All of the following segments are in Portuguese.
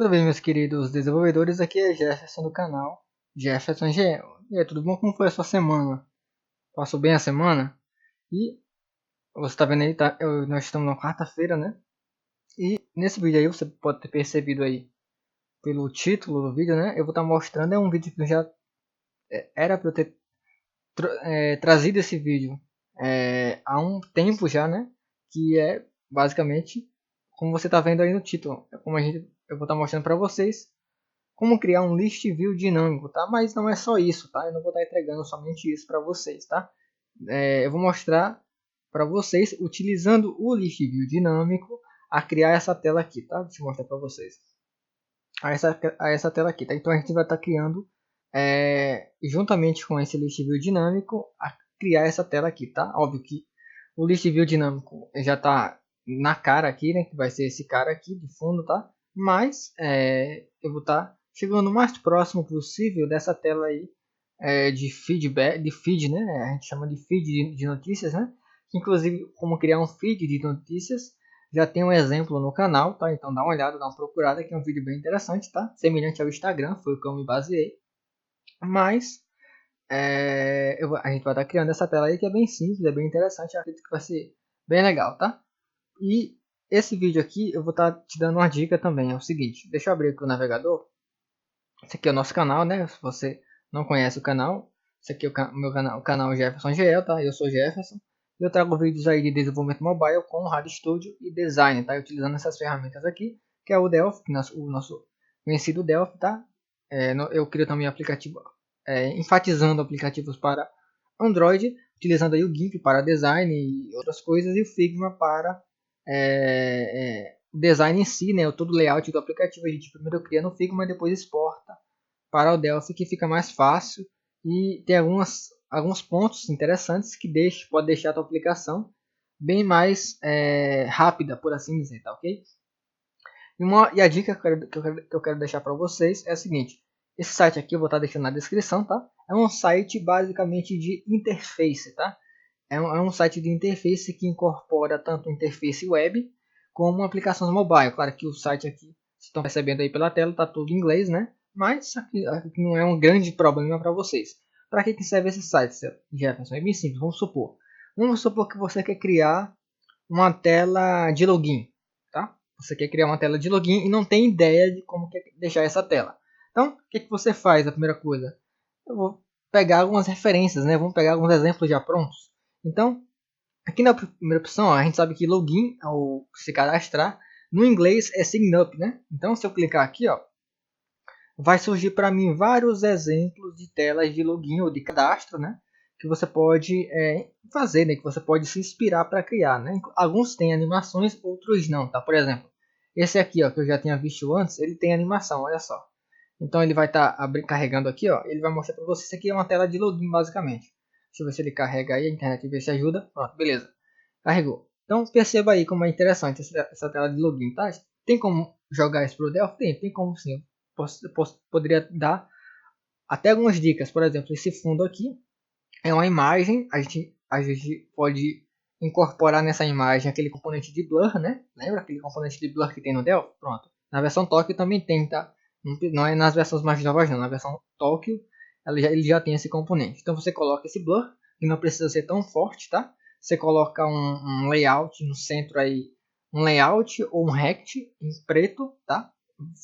Tudo bem, meus queridos desenvolvedores? Aqui é Jefferson do canal Jefferson GL. E aí, tudo bom? Como foi a sua semana? Passou bem a semana? E você está vendo aí, nós estamos na quarta-feira, né? E nesse vídeo aí, você pode ter percebido aí pelo título do vídeo, né? Eu vou estar mostrando, é um vídeo que já era para eu ter trazido esse vídeo há um tempo já, né? Que é basicamente como você está vendo aí no título. É como eu vou estar mostrando para vocês como criar um list view dinâmico, tá? Mas não é só isso, tá? Eu não vou estar entregando somente isso para vocês, tá? Eu vou mostrar para vocês utilizando o list view dinâmico a criar essa tela aqui, tá? Deixa eu mostrar para vocês. A essa tela aqui, tá? Então a gente vai estar criando juntamente com esse list view dinâmico a criar essa tela aqui, tá? Óbvio que o list view dinâmico já está na cara aqui, né? Que vai ser esse cara aqui de fundo, tá? Mas eu vou estar chegando o mais próximo possível dessa tela aí de feedback, de feed, né? A gente chama de feed de notícias, né? Inclusive como criar um feed de notícias. Já tem um exemplo no canal, tá? Então dá uma olhada, dá uma procurada, que é um vídeo bem interessante, tá? Semelhante ao Instagram, foi o que eu me baseei. Mas a gente vai estar criando essa tela aí que é bem simples, é bem interessante, eu acredito que vai ser bem legal, tá? E esse vídeo aqui eu vou estar te dando uma dica também, é o seguinte, deixa eu abrir aqui o navegador. Esse aqui é o nosso canal, né? Se você não conhece o canal, esse aqui é o meu canal, o canal Jefferson GL, tá? Eu sou Jefferson. E eu trago vídeos aí de desenvolvimento mobile com Rad Studio e design, tá? Utilizando essas ferramentas aqui, que é o Delphi, o nosso conhecido Delphi, tá? Eu crio também aplicativo, enfatizando aplicativos para Android, utilizando aí o GIMP para design e outras coisas, e o Figma para o design em si, né? Todo o layout do aplicativo a gente primeiro cria no Figma e depois exporta para o Delphi, que fica mais fácil e tem alguns pontos interessantes que pode deixar a tua aplicação bem mais rápida, por assim dizer, tá ok? E a dica que eu quero deixar para vocês é a seguinte: esse site aqui eu vou estar deixando na descrição, tá? É um site basicamente de interface, tá? É um site de interface que incorpora tanto interface web como aplicações mobile. Claro que o site aqui, vocês estão percebendo aí pela tela, está tudo em inglês, né? Mas aqui não é um grande problema para vocês. Para que serve esse site, Jefferson? É bem simples, Vamos supor que você quer criar uma tela de login, tá? Você quer criar uma tela de login e não tem ideia de como quer deixar essa tela. Então, o que você faz? A primeira coisa, eu vou pegar algumas referências, né? Vamos pegar alguns exemplos já prontos. Então, aqui na primeira opção, ó, a gente sabe que login, ou se cadastrar, no inglês é sign up, né? Então, se eu clicar aqui, ó, vai surgir para mim vários exemplos de telas de login ou de cadastro, né? Que você pode fazer, né? Que você pode se inspirar para criar, né? Alguns têm animações, outros não, tá? Por exemplo, esse aqui, ó, que eu já tinha visto antes, ele tem animação, olha só. Então ele vai estar carregando aqui, ó. Ele vai mostrar para você. Isso aqui é uma tela de login, basicamente. Deixa eu ver se ele carrega aí, a internet ver se ajuda. Pronto, beleza. Carregou. Então perceba aí como é interessante essa tela de login, tá? Tem como jogar isso pro Delphi? Tem como sim. Poderia dar até algumas dicas. Por exemplo, esse fundo aqui é uma imagem. A gente pode incorporar nessa imagem aquele componente de blur, né? Lembra aquele componente de blur que tem no Delphi? Pronto. Na versão Tokyo também tem, tá? Não é nas versões mais novas não. Na versão Tokyo ele já tem esse componente. Então você coloca esse blur, que não precisa ser tão forte, tá? Você coloca um layout no centro aí, um layout ou um rect em preto, tá?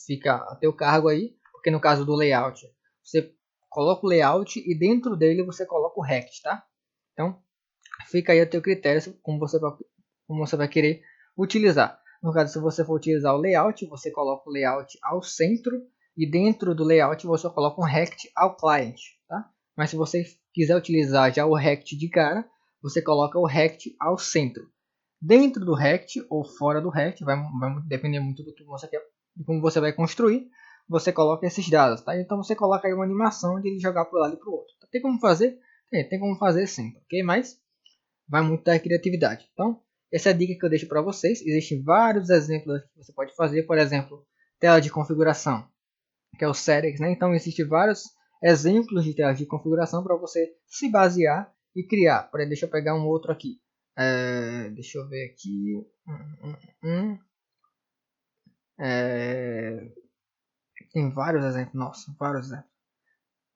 Fica a teu cargo aí, porque no caso do layout, você coloca o layout e dentro dele você coloca o rect, tá? Então, fica aí a teu critério como você vai querer utilizar. No caso, se você for utilizar o layout, você coloca o layout ao centro e dentro do layout você coloca um rect ao client, tá? Mas se você quiser utilizar já o rect de cara, você coloca o rect ao centro. Dentro do rect ou fora do rect, vai depender muito do que você quer, de como você vai construir. Você coloca esses dados, tá? Então você coloca aí uma animação de ele jogar para um lado e para o outro. Tem como fazer? Tem como fazer sim, ok? Mas vai muito da criatividade. Então, essa é a dica que eu deixo para vocês. Existem vários exemplos que você pode fazer. Por exemplo, tela de configuração, que é o settings, né? Então, existem vários exemplos de telas de configuração para você se basear e criar. Deixa eu pegar um outro aqui. Deixa eu ver aqui. tem vários exemplos, nossa, vários exemplos.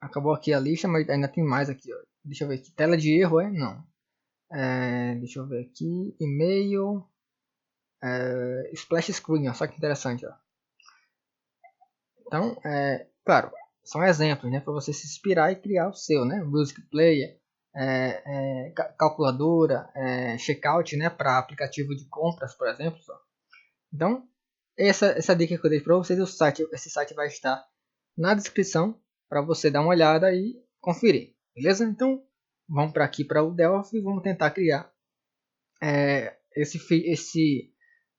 Acabou aqui a lista, mas ainda tem mais aqui, ó. Deixa eu ver aqui, tela de erro, não. Deixa eu ver aqui, e-mail, splash screen, ó, só que interessante, ó. Então, claro, são exemplos, né, para você se inspirar e criar o seu, né, music player, calculadora, checkout, né, para aplicativo de compras, por exemplo. Ó. Então, essa dica que eu dei para vocês, esse site vai estar na descrição para você dar uma olhada e conferir, beleza? Então, vamos para aqui para o Delphi e vamos tentar criar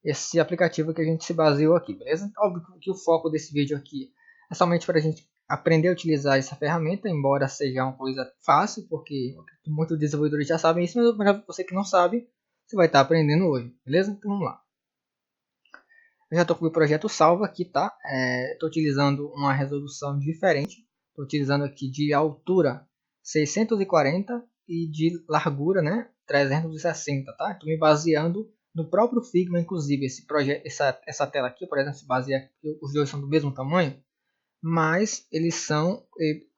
esse aplicativo que a gente se baseou aqui, beleza? Óbvio que o foco desse vídeo aqui é somente para a gente aprender a utilizar essa ferramenta, embora seja uma coisa fácil, porque muitos desenvolvedores já sabem isso, mas para você que não sabe, você vai estar aprendendo hoje, beleza? Então vamos lá. Eu já estou com o projeto salvo aqui, tá? Estou utilizando uma resolução diferente. Estou utilizando aqui de altura 640 e de largura, né, 360, tá? Estou me baseando no próprio Figma, inclusive esse projeto, essa tela aqui, por exemplo, se baseia, os dois são do mesmo tamanho, mas eles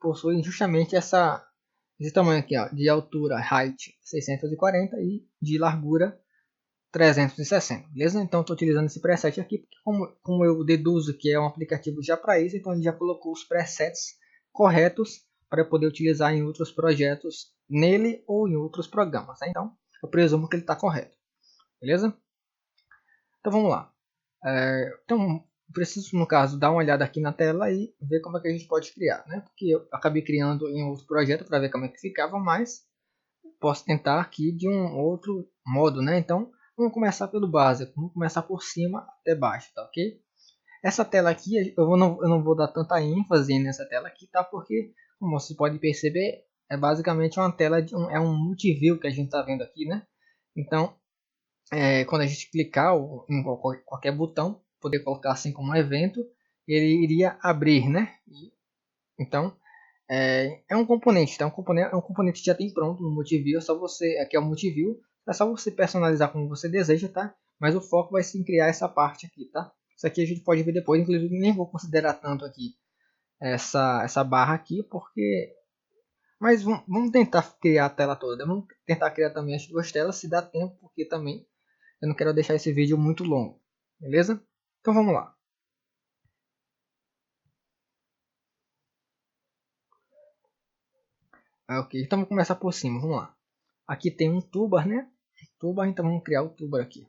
possuem justamente esse tamanho aqui, ó, de altura height 640 e de largura 360, beleza? Então estou utilizando esse preset aqui, porque como eu deduzo que é um aplicativo já para isso, então ele já colocou os presets corretos para poder utilizar em outros projetos nele ou em outros programas, né? Então eu presumo que ele está correto, beleza? Então vamos lá. Então preciso, no caso, dar uma olhada aqui na tela e ver como é que a gente pode criar, né? Porque eu acabei criando em outro projeto para ver como é que ficava, mas posso tentar aqui de um outro modo, né? Então vamos começar pelo básico, vamos começar por cima até baixo, tá ok? Essa tela aqui, eu não vou dar tanta ênfase nessa tela aqui, tá? Porque, como você pode perceber, é basicamente uma tela é um multiview que a gente está vendo aqui, né? Então, quando a gente clicar em qualquer botão, poder colocar assim como um evento, ele iria abrir, né? Então, é um componente, tá? É um componente que já tem pronto no Multiview, é só você, aqui é o Multiview, é só você personalizar como você deseja, tá? Mas o foco vai ser em criar essa parte aqui, tá? Isso aqui a gente pode ver depois, inclusive nem vou considerar tanto aqui essa barra aqui, porque... Mas vamos tentar criar a tela toda, vamos tentar criar também as duas telas, se dá tempo, porque também eu não quero deixar esse vídeo muito longo, beleza? Então vamos lá. Ok, então vamos começar por cima, vamos lá. Aqui tem um tubar, né? Tubar, então vamos criar o tubar aqui.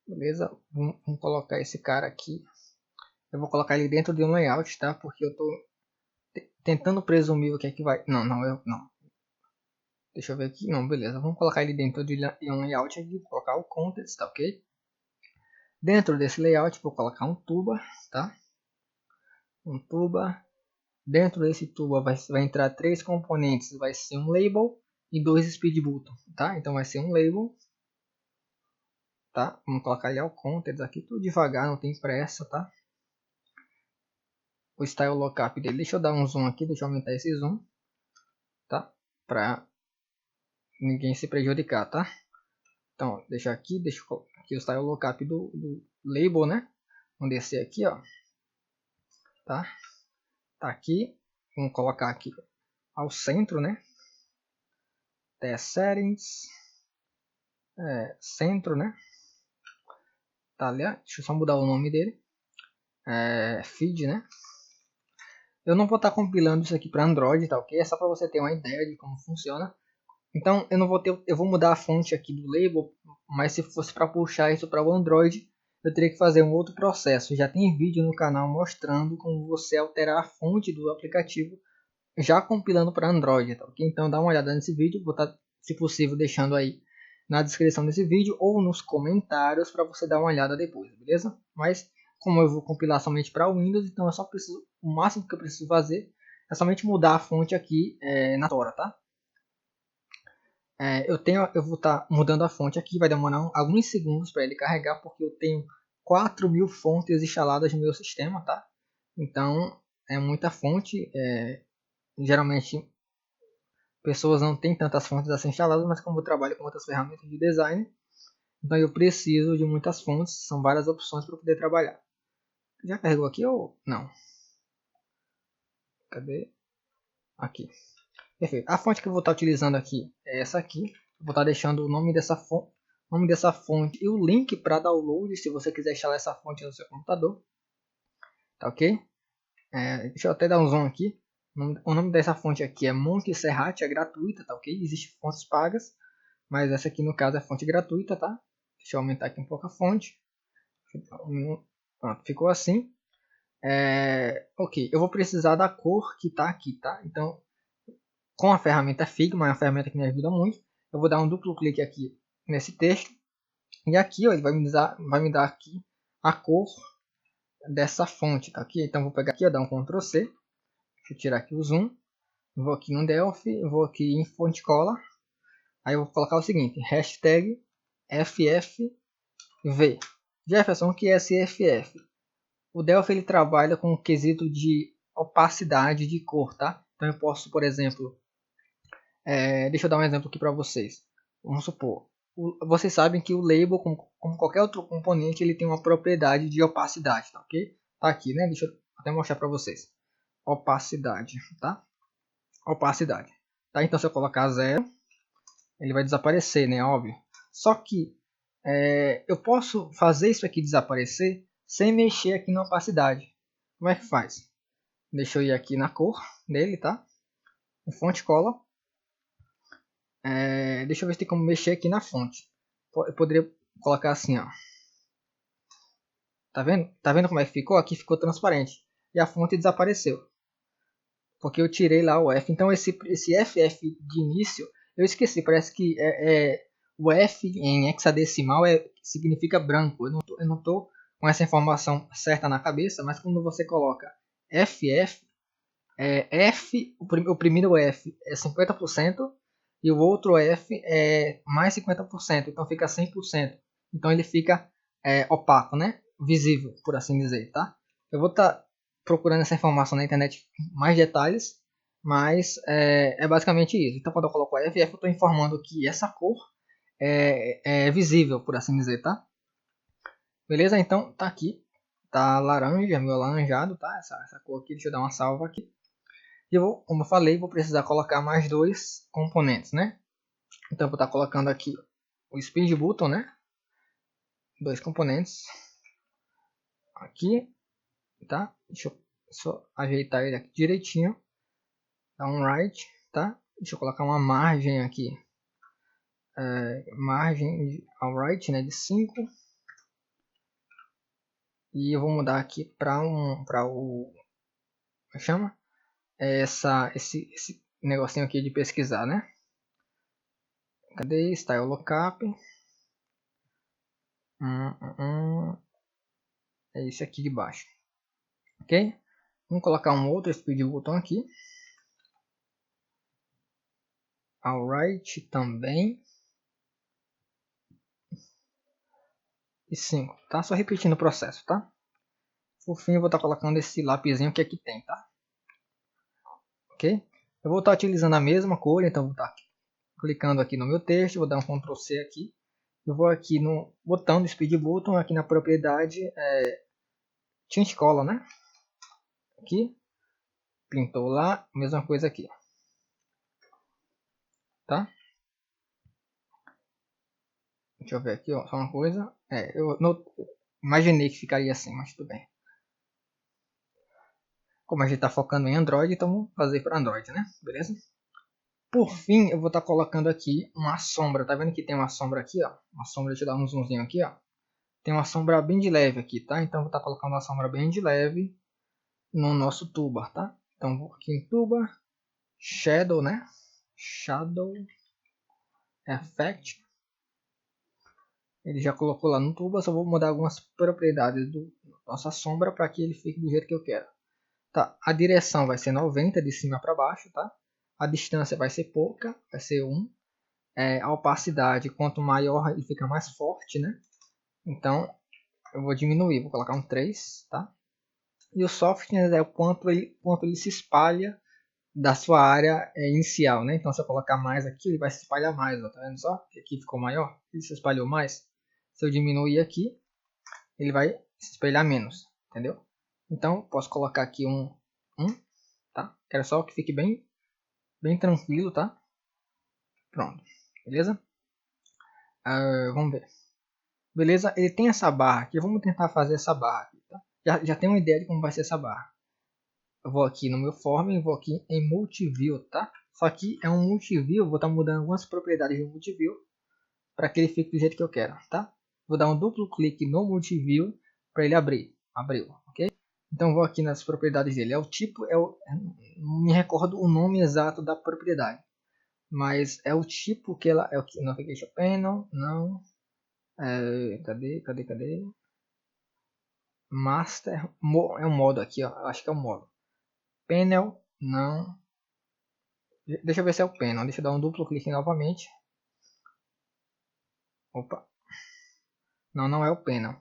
Beleza? Vamos colocar esse cara aqui. Eu vou colocar ele dentro de um layout, tá? Porque eu tô tentando presumir o que é que vai... Não. Deixa eu ver aqui. Não, beleza. Vamos colocar ele dentro de um layout aqui. Vou colocar o context, tá ok? Dentro desse layout vou colocar um tubar, tá? Um tubar. Dentro desse tubar vai entrar 3 componentes. Vai ser um label e 2 speed button, tá? Então vai ser um label. Tá? Vamos colocar ali o context aqui, tudo devagar, não tem pressa, tá? O style lookup dele, deixa eu dar um zoom aqui, deixa eu aumentar esse zoom, tá? Pra ninguém se prejudicar, tá? Então, deixa aqui o style lookup do label, né? Vamos descer aqui, ó, tá? Tá aqui, vamos colocar aqui ao centro, né? Test settings, centro, né? Tá ali, ó. Deixa eu só mudar o nome dele, feed, né? Eu não vou estar compilando isso aqui para Android, tá ok? É só para você ter uma ideia de como funciona. Então eu vou mudar a fonte aqui do label, mas se fosse para puxar isso para o Android, eu teria que fazer um outro processo. Já tem vídeo no canal mostrando como você alterar a fonte do aplicativo já compilando para Android, tá ok? Então dá uma olhada nesse vídeo, vou estar, se possível, deixando aí na descrição desse vídeo ou nos comentários para você dar uma olhada depois, beleza? Mas como eu vou compilar somente para Windows, então eu só preciso, o máximo que eu preciso fazer é somente mudar a fonte aqui na Tora, tá? Eu vou estar mudando a fonte aqui, vai demorar alguns segundos para ele carregar, porque eu tenho 4.000 fontes instaladas no meu sistema, tá? Então é muita fonte, geralmente pessoas não têm tantas fontes assim instaladas, mas como eu trabalho com outras ferramentas de design, então eu preciso de muitas fontes, são várias opções para poder trabalhar. Já carregou aqui ou não? Cadê? Aqui. Perfeito. A fonte que eu vou estar utilizando aqui é essa aqui. Vou estar deixando o nome dessa fonte e o link para download, se você quiser instalar essa fonte no seu computador. Tá ok? Deixa eu até dar um zoom aqui. O nome dessa fonte aqui é Monte Serrat, é gratuita, tá ok? Existem fontes pagas, mas essa aqui no caso é fonte gratuita, tá? Deixa eu aumentar aqui um pouco a fonte. Pronto, ficou assim. Ok, eu vou precisar da cor que está aqui, tá? Então, com a ferramenta Figma, é uma ferramenta que me ajuda muito, eu vou dar um duplo clique aqui nesse texto. E aqui, ó, ele vai me dar aqui a cor dessa fonte, tá aqui? Então, vou pegar aqui, ó, dar um Ctrl C. Deixa eu tirar aqui o zoom. Vou aqui no Delphi, vou aqui em fonte cola. Aí eu vou colocar o seguinte, hashtag FFV. Jefferson, o que é esse FF? O Delphi ele trabalha com o quesito de opacidade de cor, tá? Então eu posso, por exemplo, deixa eu dar um exemplo aqui para vocês. Vamos supor, vocês sabem que o label, como qualquer outro componente, ele tem uma propriedade de opacidade, tá ok? Tá aqui, né? Deixa eu até mostrar para vocês. Opacidade, tá? Opacidade. Tá? Então se eu colocar 0, ele vai desaparecer, né? Óbvio. Só que eu posso fazer isso aqui desaparecer sem mexer aqui na opacidade. Como é que faz? Deixa eu ir aqui na cor dele, tá? Em fonte cola. Deixa eu ver se tem como mexer aqui na fonte. Eu poderia colocar assim, ó. Tá vendo? Tá vendo como é que ficou? Aqui ficou transparente. E a fonte desapareceu. Porque eu tirei lá o F. Então esse FF de início, eu esqueci. Parece que o F em hexadecimal significa branco. Eu não tô com essa informação certa na cabeça, mas quando você coloca FF, o primeiro F é 50% e o outro F é mais 50%, então fica 100%. Então ele fica opaco, né? Visível, por assim dizer, tá? Eu vou estar procurando essa informação na internet mais detalhes, mas é basicamente isso. Então quando eu coloco FF, eu estou informando que essa cor é visível, por assim dizer, tá? Beleza? Então tá aqui, tá laranja, meio alaranjado, tá? Essa cor aqui, deixa eu dar uma salva aqui. E eu vou, como eu falei, vou precisar colocar mais dois componentes, né? Então eu vou estar colocando aqui o Speed Button, né? Dois componentes. Aqui, tá? Deixa eu só ajeitar ele aqui direitinho. Dar um right, tá? Deixa eu colocar uma margem aqui. Margem ao right, né? De 5. E eu vou mudar aqui para o... Como chama? Esse negocinho aqui de pesquisar, né? Cadê? Style Lookup. É esse aqui de baixo. Ok? Vamos colocar um outro speed button aqui. Alright também. E 5, tá? Só repetindo o processo, tá? Por fim, eu vou estar colocando esse lapisinho que aqui tem, tá? Ok? Eu vou estar utilizando a mesma cor, então vou estar clicando aqui no meu texto, vou dar um Ctrl C aqui. Eu vou aqui no botão do speed button, aqui na propriedade Tint Color, né? Aqui, pintou lá, mesma coisa aqui, tá? Deixa eu ver aqui, ó, só uma coisa. Eu imaginei que ficaria assim, mas tudo bem. Como a gente está focando em Android, então vamos fazer para Android, né? Beleza? Por fim, eu vou estar colocando aqui uma sombra. Tá vendo que tem uma sombra aqui, ó? Uma sombra, deixa eu dar um zoomzinho aqui, ó. Tem uma sombra bem de leve aqui, tá? Então eu vou estar colocando uma sombra bem de leve no nosso tuba, tá? Então vou aqui em tuba, shadow, né? Shadow effect. Ele já colocou lá no tuba, só vou mudar algumas propriedades da nossa sombra para que ele fique do jeito que eu quero. Tá, a direção vai ser 90 de cima para baixo, tá? A distância vai ser pouca, vai ser 1. A opacidade, quanto maior, ele fica mais forte, né? Então, eu vou diminuir, vou colocar um 3, tá? E o softness é o quanto ele se espalha da sua área inicial, né? Então, se eu colocar mais aqui, ele vai se espalhar mais, ó, tá vendo só? Aqui ficou maior, ele se espalhou mais. Se eu diminuir aqui, ele vai se espelhar menos, entendeu? Então, posso colocar aqui um tá? Quero só que fique bem tranquilo, tá? Pronto, beleza? Vamos ver. Beleza, ele tem essa barra aqui, vamos tentar fazer essa barra aqui, tá? Já tenho uma ideia de como vai ser essa barra. Eu vou aqui no meu form e vou aqui em multiview, tá? Só que é um multiview, vou estar mudando algumas propriedades do multiview para que ele fique do jeito que eu quero, tá? Vou dar um duplo clique no multiview para ele abrir. Abriu, ok? Então vou aqui nas propriedades dele. É o tipo, não me recordo o nome exato da propriedade, mas é o tipo que ela é o que navigation panel, não. Cadê? Master, é um modo aqui, ó. Acho que é o modo. Panel, não. Deixa eu ver se é o panel. Deixa eu dar um duplo clique novamente. Opa. Não é o panel.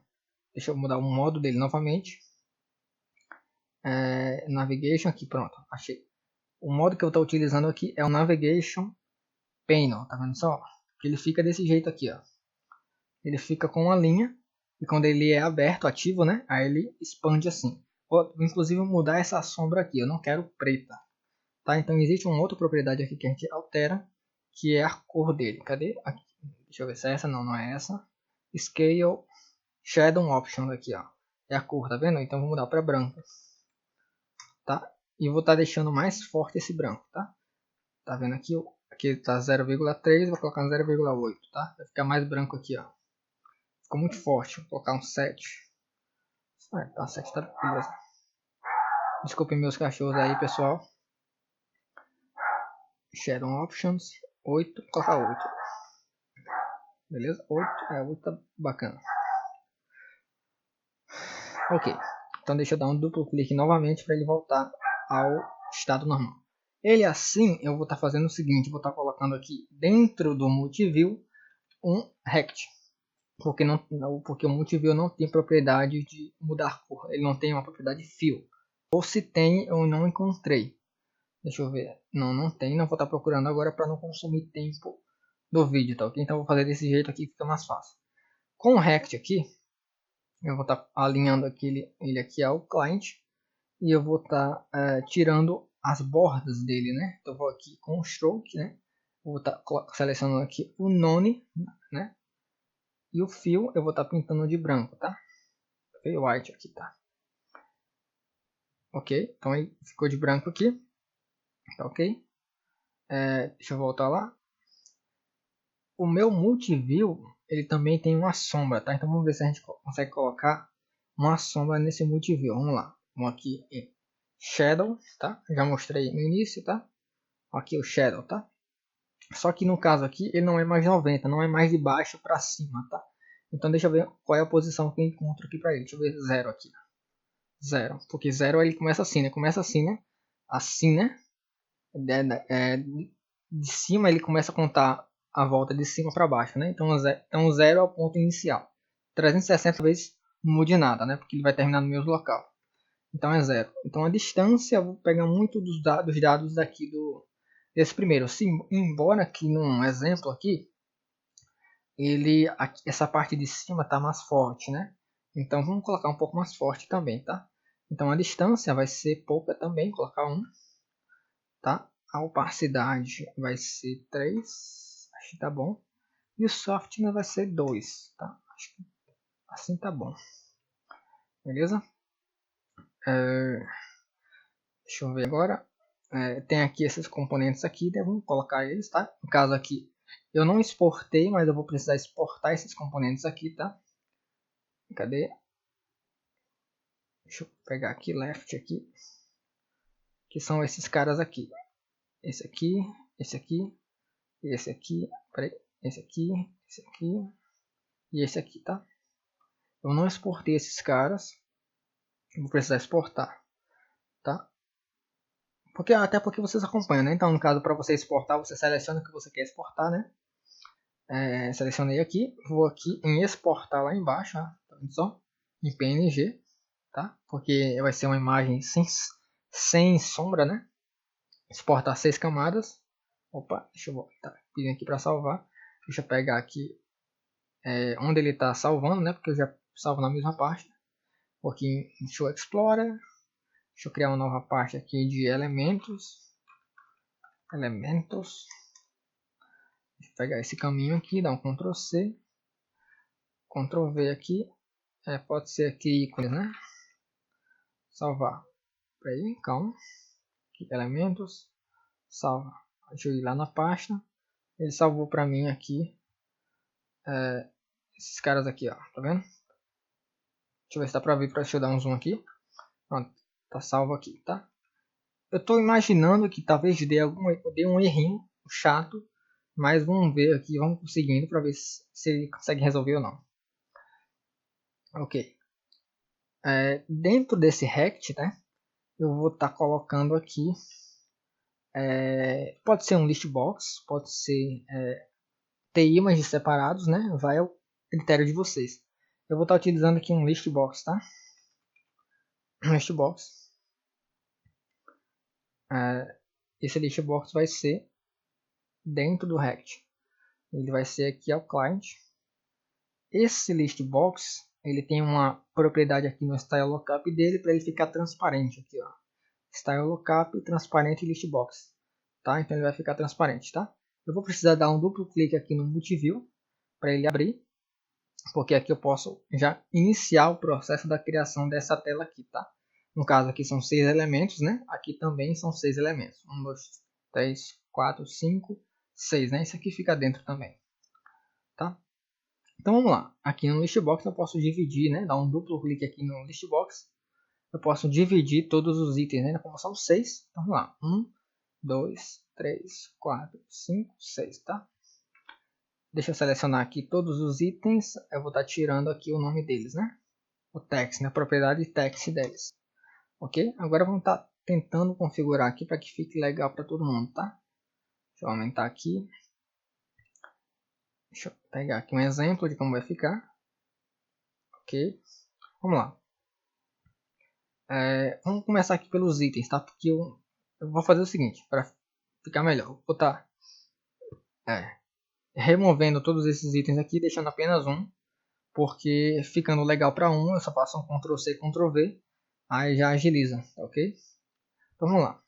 Deixa eu mudar o modo dele novamente. Navigation aqui, pronto. Achei. O modo que eu estou utilizando aqui é o Navigation Panel. Tá vendo só? Ele fica desse jeito aqui, ó. Ele fica com uma linha. E quando ele é aberto, ativo, né? Aí ele expande assim. Vou inclusive mudar essa sombra aqui. Eu não quero preta. Tá? Então existe uma outra propriedade aqui que a gente altera, que é a cor dele. Cadê? Aqui. Deixa eu ver se é essa. Não é essa. Scale Shadow Option aqui, ó. É a cor, tá vendo? Então vou mudar para branco. Tá? E vou estar deixando mais forte esse branco, tá? Tá vendo aqui? Aqui tá 0,3, vou colocar 0,8, tá? Vai ficar mais branco aqui, ó. Ficou muito forte, vou colocar um 7. Tá, 7 tá beleza. Desculpem meus cachorros aí, pessoal. Shadow Options, 8, vou colocar 8. Beleza? 8 tá bacana. Ok, então deixa eu dar um duplo clique novamente para ele voltar ao estado normal. Ele assim, eu vou estar fazendo o seguinte, vou estar colocando aqui dentro do multiview um rect. Porque o multiview não tem propriedade de mudar cor, ele não tem uma propriedade fill. Ou se tem, eu não encontrei. Deixa eu ver, não tem, não vou estar procurando agora para não consumir tempo do vídeo, tá ok? Então eu vou fazer desse jeito aqui que fica mais fácil. Com o rect aqui, eu vou estar alinhando ele aqui ao client e eu vou estar tirando as bordas dele, né? Então eu vou aqui com o stroke, né? Vou estar selecionando aqui o none, né? E o fill eu vou estar pintando de branco, tá? Ok, white aqui, tá? Ok, então aí ficou de branco aqui, tá ok? Deixa eu voltar lá. O meu multiview, ele também tem uma sombra, tá? Então vamos ver se a gente consegue colocar uma sombra nesse multiview. Vamos lá, vamos aqui em Shadow, tá? Já mostrei no início, tá? Aqui o Shadow, tá? Só que no caso aqui ele não é mais 90, não é mais de baixo para cima, tá? Então deixa eu ver qual é a posição que eu encontro aqui para ele. Deixa eu ver 0 aqui. 0, porque 0 ele começa assim, né? Começa assim, né? Assim, né? De cima ele começa a contar a volta de cima para baixo, né? Então 0 é o ponto inicial. 360 talvez não mude nada, né? Porque ele vai terminar no mesmo local. Então é 0. Então a distância, eu vou pegar muito dos dados daqui desse primeiro. Embora aqui num exemplo aqui, essa parte de cima está mais forte, né? Então vamos colocar um pouco mais forte também, tá? Então a distância vai ser pouca também, colocar 1, tá? A opacidade vai ser 3, acho que tá bom. E o softness vai ser 2, tá? Acho que assim tá bom. Beleza? Deixa eu ver agora. Tem aqui esses componentes aqui, né? Vamos colocar eles, tá? No caso aqui, eu não exportei, mas eu vou precisar exportar esses componentes aqui, tá? Cadê? Deixa eu pegar aqui, left aqui. Que são esses caras aqui. Esse aqui, esse aqui, esse aqui, peraí, esse aqui e esse aqui, tá? Eu não exportei esses caras. Vou precisar exportar, tá? Até porque vocês acompanham, né? Então, no caso, para você exportar, você seleciona o que você quer exportar, né? Selecionei aqui, vou aqui em exportar lá embaixo, tá vendo só? Em PNG, tá? Porque vai ser uma imagem sem sombra, né? Exportar 6 camadas. Opa, deixa eu voltar pedindo aqui para salvar. Deixa eu pegar aqui onde ele está salvando, né? Porque eu já salvo na mesma parte. Vou aqui em Show Explorer, Deixa eu criar uma nova parte aqui de elementos. Elementos. Deixa eu pegar esse caminho aqui, dar um Ctrl C. Ctrl V aqui. Pode ser aqui ícones, né? Salvar. Peraí, calma. Aqui, elementos. Salva. Deixa eu ir lá na pasta. Ele salvou pra mim aqui. Esses caras aqui, ó. Tá vendo? Deixa eu ver se dá pra ver. Deixa eu dar um zoom aqui. Pronto. Tá salvo aqui, tá? Eu tô imaginando que talvez dê um errinho chato. Mas vamos ver aqui. Vamos conseguindo pra ver se ele consegue resolver ou não. Ok. Dentro desse rect, né? Eu vou estar colocando aqui. Pode ser um list box. Pode ser ter imagens separados, né? Vai ao critério de vocês. Eu vou estar utilizando aqui um list box, tá? List box. Esse list box vai ser dentro do rect. Ele vai ser aqui ao client. Esse list box, ele tem uma propriedade aqui no style lookup dele para ele ficar transparente aqui, ó. Style lookup transparente list box, tá? Então ele vai ficar transparente, tá? Eu vou precisar dar um duplo clique aqui no multiview para ele abrir, porque aqui eu posso já iniciar o processo da criação dessa tela aqui, tá? No caso aqui são 6 elementos, né? Aqui também são 6 elementos. 1, 2, 3, 4, 5, 6, né? Isso aqui fica dentro também, tá? Então vamos lá. Aqui no listbox eu posso dividir, né? Dar um duplo clique aqui no listbox. Eu posso dividir todos os itens, né? Como são 6. Então vamos lá. 1, 2, 3, 4, 5, 6, tá? Deixa eu selecionar aqui todos os itens. Eu vou estar tirando aqui o nome deles, né? O text, né? A propriedade text deles. Ok? Agora vamos estar tentando configurar aqui para que fique legal para todo mundo, tá? Deixa eu aumentar aqui. Deixa eu pegar aqui um exemplo de como vai ficar. Ok? Vamos lá. Vamos começar aqui pelos itens, tá? Porque eu vou fazer o seguinte, para ficar melhor. Vou estar removendo todos esses itens aqui, deixando apenas um. Porque ficando legal para um, eu só passo um Ctrl C, Ctrl V. Aí já agiliza, tá ok? Então vamos lá.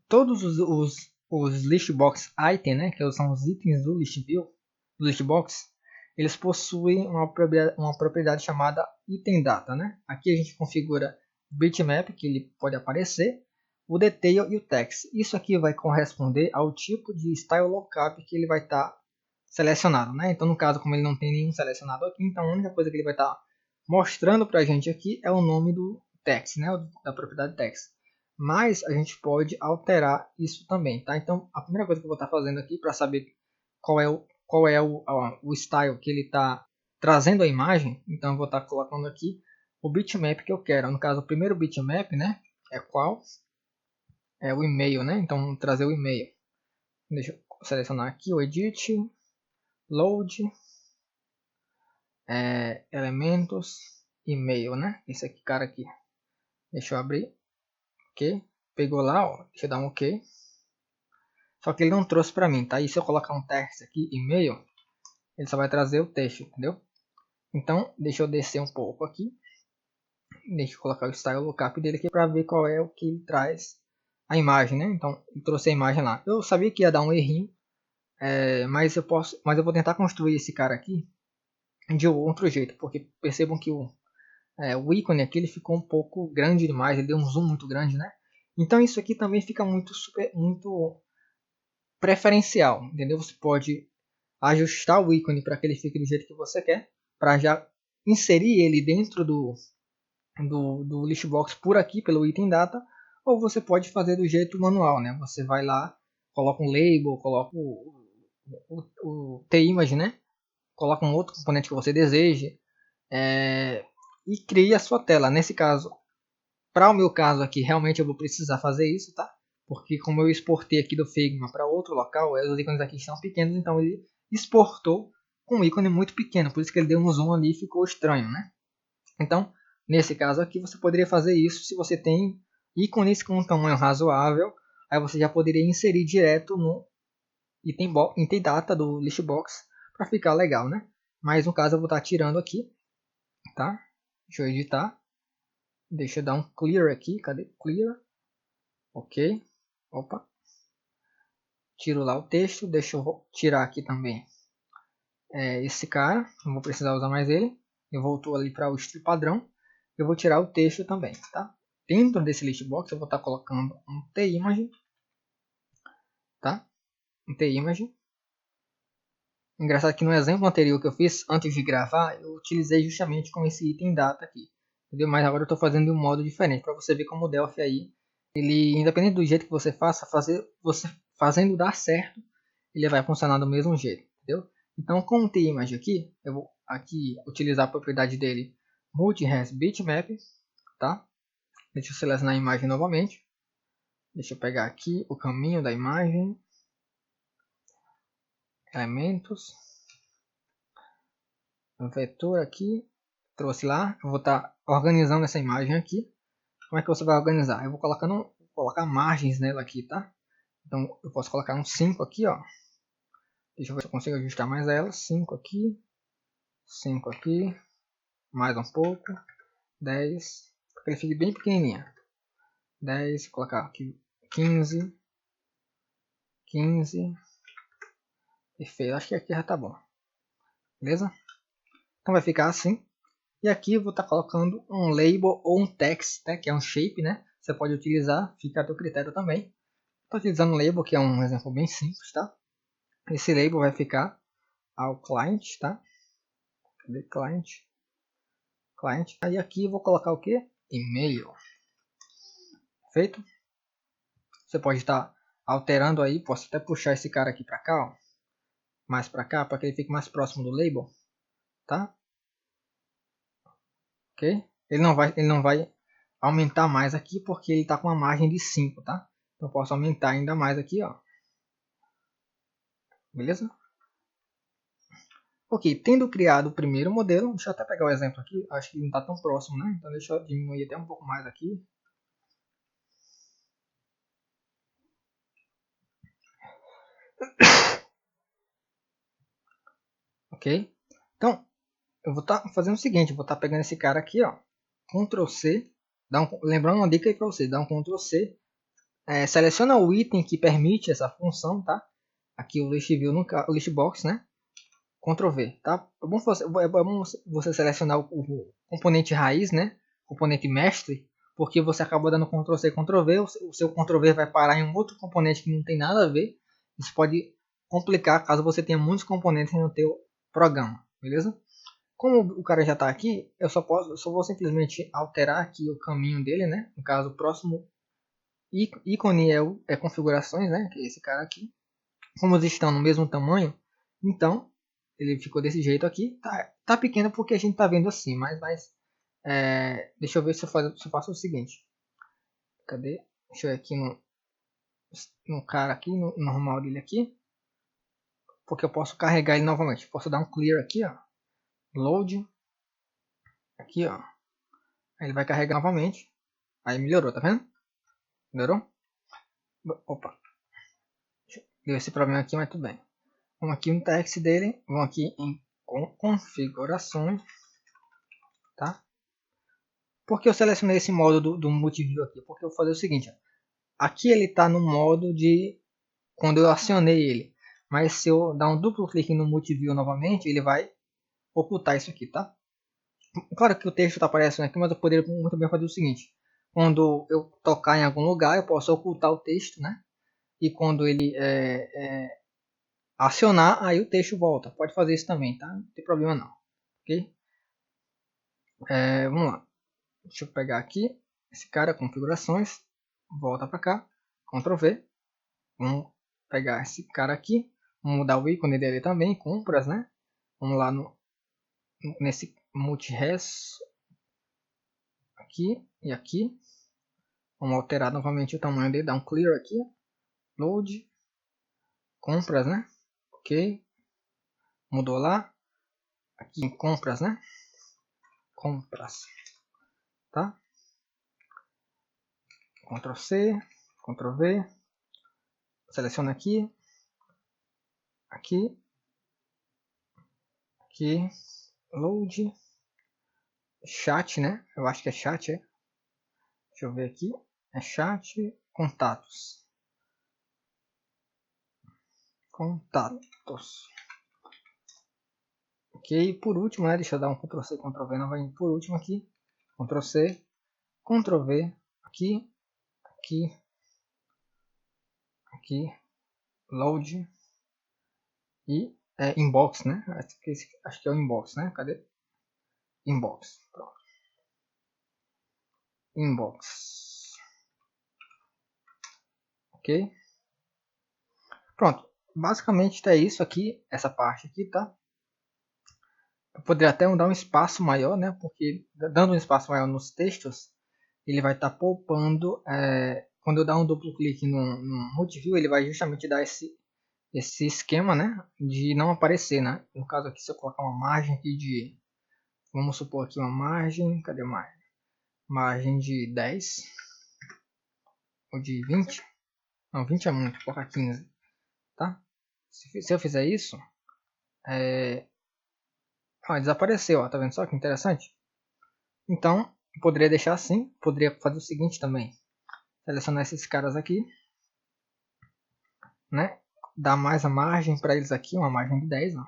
Todos os listbox item, né, que são os itens do listview, do listbox, eles possuem uma propriedade chamada item data, né? Aqui a gente configura o bitmap, que ele pode aparecer, o detail e o text. Isso aqui vai corresponder ao tipo de style lookup que ele vai estar selecionado, né? Então no caso, como ele não tem nenhum selecionado aqui, então a única coisa que ele vai estar mostrando para a gente aqui é o nome do text, né? Da propriedade text. Mas a gente pode alterar isso também, tá? Então a primeira coisa que eu vou estar fazendo aqui para saber qual é o style que ele está trazendo a imagem, então eu vou estar colocando aqui o bitmap que eu quero. No caso, o primeiro bitmap, né? É qual? É o e-mail, né? Então vamos trazer o e-mail. Deixa eu selecionar aqui o edit, load, elementos, e-mail, né? Esse aqui, cara aqui. Deixa eu abrir. Ok. Pegou lá, ó. Deixa eu dar um ok. Só que ele não trouxe para mim, tá? E se eu colocar um text aqui, e-mail, ele só vai trazer o texto, entendeu? Então, deixa eu descer um pouco aqui. Deixa eu colocar o style lookup dele aqui para ver qual é o que ele traz a imagem, né? Então, ele trouxe a imagem lá. Eu sabia que ia dar um errinho, mas eu vou tentar construir esse cara aqui de outro jeito, porque percebam que o ícone aqui ele ficou um pouco grande demais, ele deu um zoom muito grande, né? Então isso aqui também fica muito preferencial, entendeu? Você pode ajustar o ícone para que ele fique do jeito que você quer, para já inserir ele dentro do listbox por aqui, pelo item data, ou você pode fazer do jeito manual, né? Você vai lá, coloca um label, coloca o TImage, né? Coloca um outro componente que você deseje e cria a sua tela. Nesse caso, para o meu caso aqui, realmente eu vou precisar fazer isso, tá? Porque como eu exportei aqui do Figma para outro local, os ícones aqui estão pequenos, então ele exportou com um ícone muito pequeno, por isso que ele deu um zoom ali e ficou estranho, né? Então, nesse caso aqui, você poderia fazer isso se você tem ícones com um tamanho razoável, aí você já poderia inserir direto no item data do listbox para ficar legal, né? Mas no caso eu vou estar tirando aqui, tá? Deixa eu editar. Deixa eu dar um clear aqui. Cadê? Clear. Ok. Opa. Tiro lá o texto. Deixa eu tirar aqui também esse cara. Não vou precisar usar mais ele. Eu voltou ali para o estilo padrão. Eu vou tirar o texto também, tá? Dentro desse listbox eu vou estar colocando um t-image, tá? Um t-image. Engraçado que no exemplo anterior que eu fiz antes de gravar, eu utilizei justamente com esse item data aqui, entendeu? Mas agora eu estou fazendo de um modo diferente para você ver como o Delphi aí, ele independente do jeito que você faça, você fazendo dar certo, ele vai funcionar do mesmo jeito, entendeu? Então com o t-image aqui, eu vou aqui utilizar a propriedade dele multi-res bitmap, tá? Deixa eu selecionar a imagem novamente. Deixa eu pegar aqui o caminho da imagem, elementos, vetor aqui, trouxe lá. Eu vou estar organizando essa imagem aqui. Como é que você vai organizar? Eu vou colocar margens nela aqui, tá? Então eu posso colocar um 5 aqui, ó. Deixa eu ver se eu consigo ajustar mais ela. 5 aqui, 5 aqui, mais um pouco, 10, para que ele fique bem pequenininha. 10, vou colocar aqui 15, 15, perfeito, acho que aqui já tá bom, beleza? Então vai ficar assim. E aqui eu vou estar colocando um label ou um text, né, que é um shape, né? Você pode utilizar, fica a teu critério também. Estou utilizando um label, que é um exemplo bem simples, tá? Esse label vai ficar ao client, tá? Cadê client? Client. Aí aqui eu vou colocar o que? E-mail. Feito? Você pode estar alterando aí, posso até puxar esse cara aqui para cá, ó. Mais para cá, para que ele fique mais próximo do label, tá? Ok? Ele não vai aumentar mais aqui porque ele está com uma margem de 5, tá? Então eu posso aumentar ainda mais aqui, ó. Beleza? Ok, tendo criado o primeiro modelo, deixa eu até pegar o exemplo aqui, acho que não está tão próximo, né? Então deixa eu diminuir até um pouco mais aqui. Ok? Então, eu vou estar fazendo o seguinte, eu vou estar pegando esse cara aqui, ó, Ctrl C, lembrando uma dica aí para você, dá um Ctrl C, seleciona o item que permite essa função, tá? Aqui o list view o listbox, né? Ctrl V, tá? É bom você selecionar o componente raiz, né? Componente mestre, porque você acabou dando Ctrl C, Ctrl V, o seu Ctrl V vai parar em um outro componente que não tem nada a ver. Isso pode complicar caso você tenha muitos componentes no teu programa, beleza? Como o cara já está aqui, eu só vou simplesmente alterar aqui o caminho dele, né? No caso, o próximo ícone é configurações, né? Que é esse cara aqui. Como eles estão no mesmo tamanho, então ele ficou desse jeito aqui. Tá pequeno porque a gente tá vendo assim, mas deixa eu ver se eu faço o seguinte. Cadê? Deixa eu ir aqui no cara aqui, no normal dele aqui. Porque eu posso carregar ele novamente. Posso dar um clear aqui, ó. Load. Aqui, ó. Aí ele vai carregar novamente. Aí melhorou, tá vendo? Melhorou? Opa. Deu esse problema aqui, mas tudo bem. Vamos aqui no text dele. Vamos aqui em configurações. Tá? Por que eu selecionei esse modo do multiview aqui? Porque eu vou fazer o seguinte. Ó. Aqui ele está no modo de quando eu acionei ele. Mas se eu dar um duplo clique no multiview novamente, ele vai ocultar isso aqui, tá? Claro que o texto está aparecendo aqui, mas eu poderia muito bem fazer o seguinte. Quando eu tocar em algum lugar, eu posso ocultar o texto, né? E quando ele acionar, aí o texto volta. Pode fazer isso também, tá? Não tem problema não. Ok? Vamos lá. Deixa eu pegar aqui esse cara, configurações. Volta para cá. Ctrl V. Vamos pegar esse cara aqui. Vamos mudar o ícone dele também. Compras, né? Vamos lá nesse multi-res. Aqui e aqui. Vamos alterar novamente o tamanho dele. Dar um clear aqui. Load. Compras, né? Ok. Mudou lá. Aqui em compras, né? Compras. Tá? Ctrl C. Ctrl V. Seleciona aqui. Aqui. Aqui. Load. Chat, né? Eu acho que é chat, é. Deixa eu ver aqui. É chat, contatos. Contatos. Ok, por último, né? Deixa eu dar um Ctrl C, Ctrl V novamente. Por último aqui. Ctrl C, Ctrl V. Aqui, aqui, aqui. Load. E inbox, né? Acho que é o inbox, né? Cadê? Inbox. Pronto. Inbox. Ok? Pronto. Basicamente é isso aqui, essa parte aqui, tá? Eu poderia até dar um espaço maior, né? Porque dando um espaço maior nos textos, ele vai estar poupando. Quando eu dar um duplo clique no multiview, ele vai justamente dar esse esquema, né? De não aparecer, né? No caso aqui, se eu colocar uma margem aqui de. Vamos supor aqui uma margem. Cadê a margem? Margem de 10 ou de 20. Não, 20 é muito, vou colocar 15. Tá? Se eu fizer isso, desapareceu, ó, tá vendo só que interessante? Então, eu poderia deixar assim, poderia fazer o seguinte também. Selecionar esses caras aqui, né? Dar mais a margem para eles aqui, uma margem de 10, ó.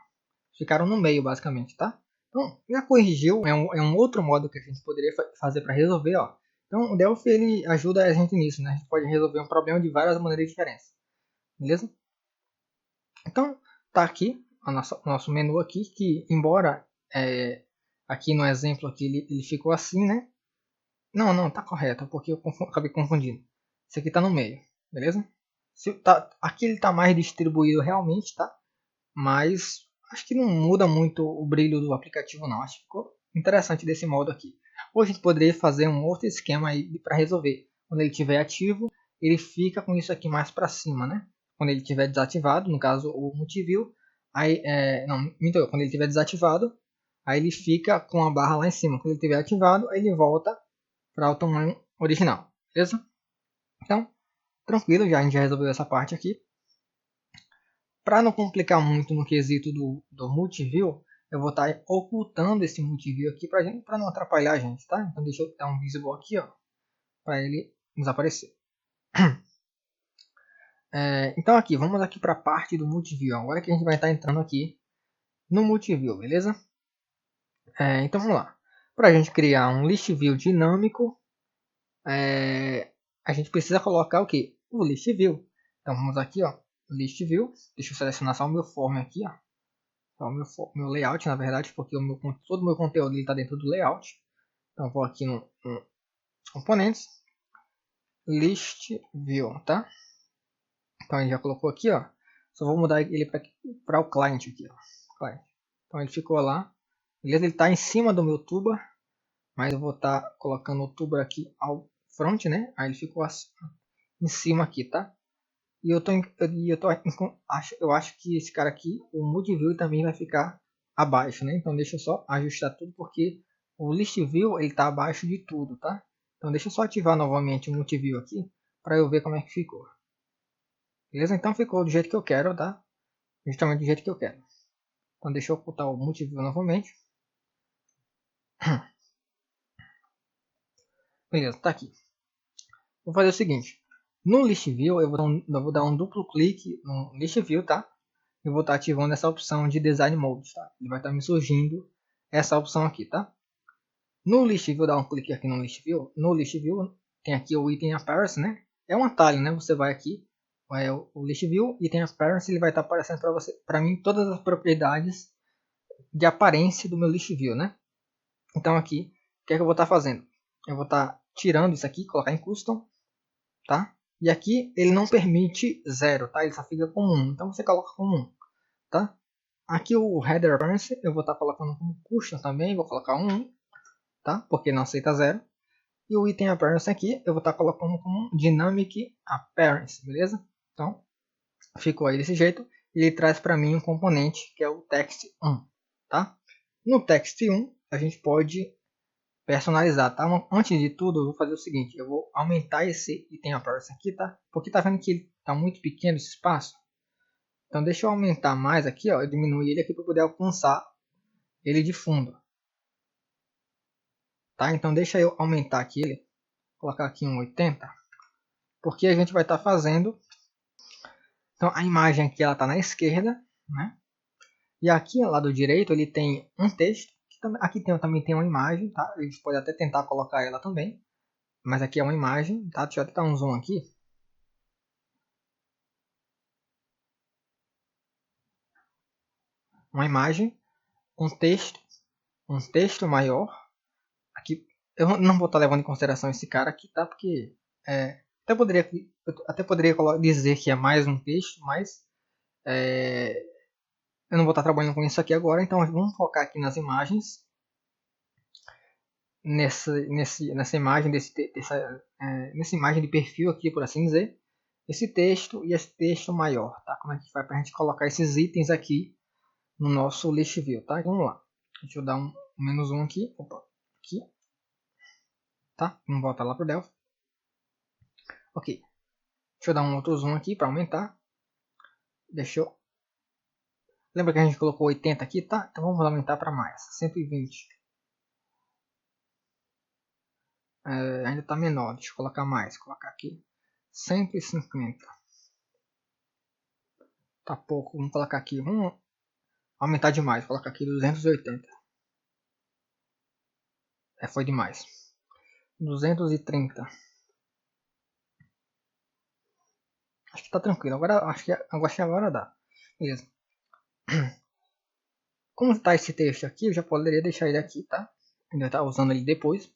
Ficaram no meio basicamente, tá? Então, já corrigiu, é um outro modo que a gente poderia fazer para resolver, ó. Então, o Delphi ele ajuda a gente nisso, né? A gente pode resolver um problema de várias maneiras diferentes, beleza? Então, tá aqui o nosso menu aqui, que embora aqui no exemplo aqui ele ficou assim, né? Não, tá correto, porque eu acabei confundindo. Esse aqui tá no meio, beleza? Aqui ele tá mais distribuído realmente, tá? Mas acho que não muda muito o brilho do aplicativo não. Acho que ficou interessante desse modo aqui. Ou a gente poderia fazer um outro esquema aí para resolver. Quando ele estiver ativo, ele fica com isso aqui mais para cima, né? Quando ele estiver desativado, no caso o multiview, aí, quando ele estiver desativado, aí ele fica com a barra lá em cima. Quando ele estiver ativado, aí ele volta para o tamanho original, beleza? Então, tranquilo, a gente já resolveu essa parte aqui. Para não complicar muito no quesito do multiview, eu vou estar ocultando esse multiview aqui para não atrapalhar a gente, tá? Então deixa eu dar um visible aqui, ó, para ele desaparecer. Então aqui, vamos aqui para a parte do multiview. Agora que a gente vai estar entrando aqui no multiview, beleza? Então vamos lá. Para a gente criar um list view dinâmico, a gente precisa colocar o que? O list view. Então vamos aqui, ó, list view. Deixa eu selecionar só o meu form aqui, ó. O meu layout, na verdade, porque todo o meu conteúdo está dentro do layout. Então vou aqui no componentes, list view, tá? Então ele já colocou aqui, ó. Só vou mudar ele para o client aqui, ó. Client. Então ele ficou lá. Beleza? Ele está em cima do meu tuba, mas eu vou estar colocando o tuba aqui ao front, né? Aí ele ficou assim, em cima aqui, tá? E eu acho que esse cara aqui, o multiview também vai ficar abaixo, né? Então deixa eu só ajustar tudo porque o list view ele está abaixo de tudo, tá? Então deixa eu só ativar novamente o multiview aqui para eu ver como é que ficou. Beleza? Então ficou do jeito que eu quero, tá? Justamente do jeito que eu quero. Então deixa eu ocultar o multiview novamente. Beleza, tá aqui. Vou fazer o seguinte. No list view eu vou dar um duplo clique no list view, tá? Eu vou estar ativando essa opção de Design Mode, tá? Ele vai estar me surgindo essa opção aqui, tá? No List View, vou dar um clique aqui no List View. No List View tem aqui o Item Appearance, né? É um atalho, né? Você vai aqui, o List View, Item Appearance, ele vai estar aparecendo para mim todas as propriedades de aparência do meu List View, né? Então aqui, o que é que eu vou estar fazendo? Eu vou estar tirando isso aqui, colocar em Custom, tá? E aqui ele não permite 0, tá? Ele só fica com 1. Então você coloca com 1, tá? Aqui o Header Appearance eu vou estar colocando como Custom também, vou colocar 1, tá? Porque não aceita 0. E o Item Appearance aqui eu vou estar colocando como Dynamic Appearance, beleza? Então ficou aí desse jeito. Ele traz para mim um componente que é o Text1, tá? No Text1 a gente pode personalizar, tá? Antes de tudo eu vou fazer o seguinte, eu vou aumentar esse Item Appearance aqui, tá? Porque tá vendo que ele tá muito pequeno esse espaço? Então deixa eu aumentar mais aqui, ó, eu diminuir ele aqui para poder alcançar ele de fundo. Tá? Então deixa eu aumentar aqui ele colocar aqui um 80, porque a gente vai estar fazendo. Então a imagem aqui ela está na esquerda, né? E aqui ao lado direito ele tem um texto. Aqui também tem uma imagem, tá? A gente pode até tentar colocar ela também, mas aqui é uma imagem, tá? Deixa eu até dar um zoom aqui. Uma imagem, um texto maior. Aqui eu não vou estar levando em consideração esse cara aqui, tá? Porque até poderia dizer que é mais um texto, mas eu não vou estar trabalhando com isso aqui agora. Então vamos focar aqui nas imagens, nessa imagem nessa imagem de perfil aqui, por assim dizer, esse texto e esse texto maior, tá? Como é que vai para a gente colocar esses itens aqui no nosso list view, tá? Então, vamos lá. Deixa eu dar um menos um aqui, opa, aqui, tá? Vamos voltar lá pro Delphi. Ok. Deixa eu dar um outro zoom aqui para aumentar. Lembra que a gente colocou 80 aqui, tá? Então vamos aumentar para mais, 120. Ainda está menor, deixa eu colocar mais, colocar aqui 150. Tá pouco, vamos colocar aqui, vamos aumentar demais, colocar aqui 280. Foi demais. 230. Acho que tá tranquilo, agora dá. Beleza. Como está esse texto aqui, eu já poderia deixar ele aqui, tá? Ainda tá usando ele depois.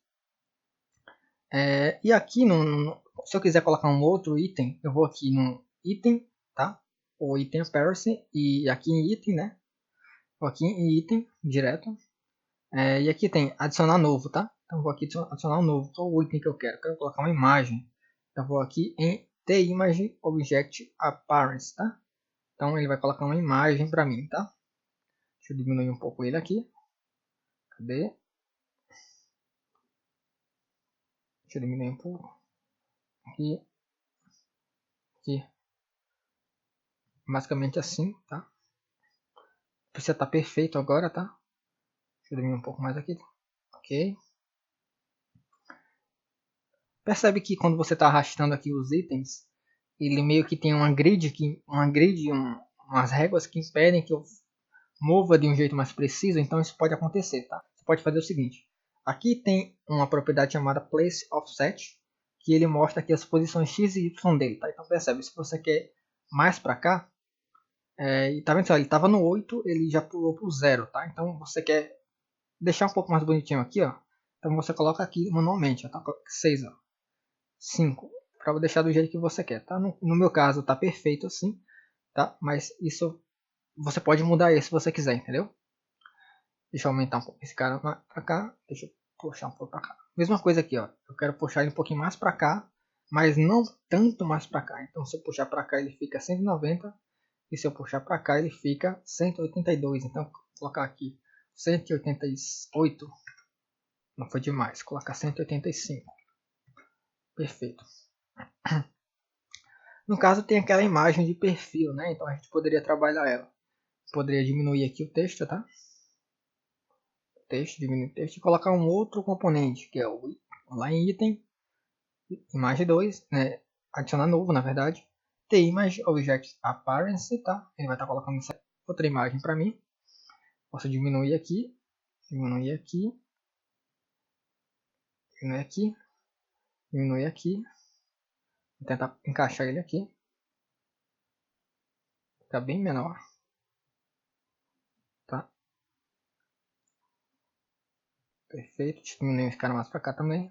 E aqui, se eu quiser colocar um outro item, eu vou aqui no item, tá? Ou item appearance, e aqui em item, né? Vou aqui em item, direto. E aqui tem adicionar novo, tá? Então vou aqui adicionar um novo. Qual o item que eu quero? Eu quero colocar uma imagem. Eu vou aqui em TImage Object Appearance, tá? Então ele vai colocar uma imagem para mim, tá? Deixa eu diminuir um pouco ele aqui. Cadê? Deixa eu diminuir um pouco. Aqui. Aqui. Basicamente assim, tá? Precisa estar perfeito agora, tá? Deixa eu diminuir um pouco mais aqui. Ok. Percebe que quando você está arrastando aqui os itens, ele meio que tem umas réguas que impedem que eu mova de um jeito mais preciso, então isso pode acontecer, tá? Você pode fazer o seguinte, aqui tem uma propriedade chamada Place Offset, que ele mostra aqui as posições X e Y dele, tá? Então percebe, se você quer mais para cá, e tá vendo só, ele estava no 8, ele já pulou pro 0, tá? Então você quer deixar um pouco mais bonitinho aqui, ó, então você coloca aqui manualmente, ó, tá? 6, ó, 5, para deixar do jeito que você quer, tá? No meu caso tá perfeito assim, tá? Mas isso você pode mudar isso se você quiser, entendeu? Deixa eu aumentar um pouco esse cara pra cá. Deixa eu puxar um pouco pra cá. Mesma coisa aqui, ó. Eu quero puxar ele um pouquinho mais pra cá, mas não tanto mais pra cá. Então se eu puxar pra cá ele fica 190. E se eu puxar pra cá ele fica 182. Então vou colocar aqui 188. Não foi demais. Vou colocar 185. Perfeito. No caso tem aquela imagem de perfil, né? Então a gente poderia trabalhar ela. Poderia diminuir aqui o texto, tá? Diminuir o texto e colocar um outro componente, que é o lá em item, imagem 2, né? Adicionar novo, na verdade. TImage Object Appearance, tá? Ele vai estar colocando essa outra imagem para mim. Posso diminuir aqui, diminuir aqui, diminuir aqui, diminuir aqui. Vou tentar encaixar ele aqui. Fica bem menor. Tá? Perfeito. Deixa eu diminuir esse cara mais para cá também.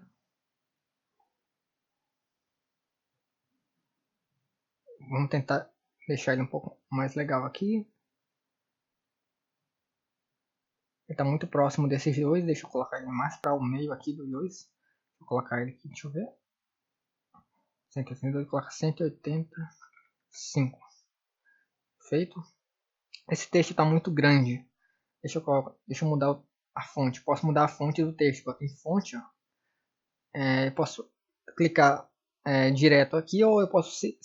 Vamos tentar deixar ele um pouco mais legal aqui. Ele está muito próximo desses dois. Deixa eu colocar ele mais para o meio aqui dos dois. Vou colocar ele aqui, deixa eu ver. 182, coloca 185. Feito. Esse texto está muito grande. Deixa eu mudar a fonte. Posso mudar a fonte do texto. Aqui em fonte, ó. Posso clicar direto aqui, ou eu posso, se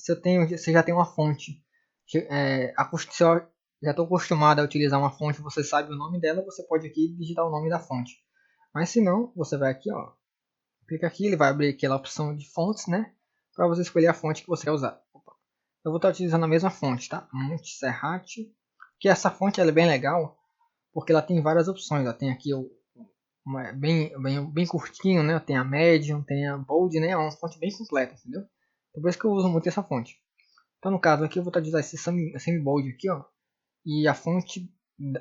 já tem uma fonte, se eu já estou acostumado a utilizar uma fonte, você sabe o nome dela, você pode aqui digitar o nome da fonte. Mas se não, você vai aqui, ó, Clica aqui, ele vai abrir aquela opção de fontes, né? Para você escolher a fonte que você quer usar. Eu vou estar utilizando a mesma fonte, tá? Montserrat. Que essa fonte ela é bem legal, porque ela tem várias opções. Ela tem aqui bem curtinho, né? Tem a medium, tem a bold, né? É uma fonte bem completa, entendeu? Por isso que eu uso muito essa fonte. Então no caso aqui eu vou estar utilizando esse semi-bold aqui, ó. E a fonte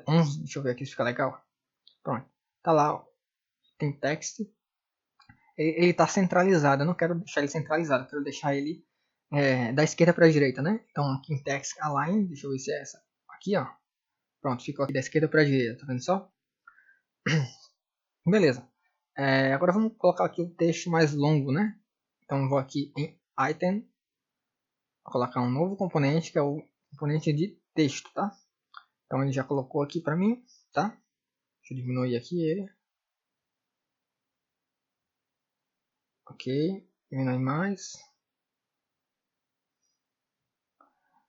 11, deixa eu ver aqui se fica legal. Pronto, tá lá, ó. Tem text. Ele está centralizado, eu não quero deixar ele centralizado, eu quero deixar ele da esquerda para a direita, né? Então aqui em text align, deixa eu ver se é essa. Aqui, ó. Pronto, ficou aqui da esquerda para a direita, tá vendo só? Beleza. Agora vamos colocar aqui o texto mais longo, né? Então vou aqui em item, vou colocar um novo componente, que é o componente de texto, tá? Então ele já colocou aqui para mim, tá? Deixa eu diminuir aqui ele. Ok, diminuir mais.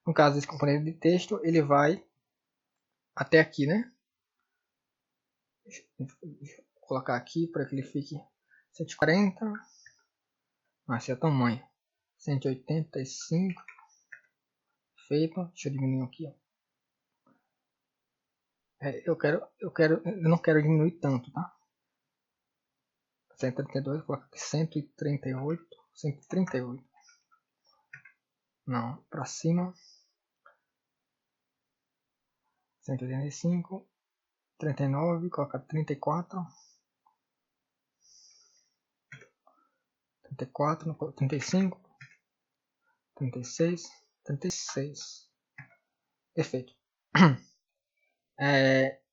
No caso desse componente de texto, ele vai até aqui, né? Deixa eu colocar aqui para que ele fique 140. Esse é o tamanho. 185. Feito. Deixa eu diminuir aqui, ó. Eu não quero diminuir tanto, tá? 132, vou colocar aqui 138. 138. Não, para cima. 185. 39, coloca 34. 34, 35. 36. 36. Perfeito.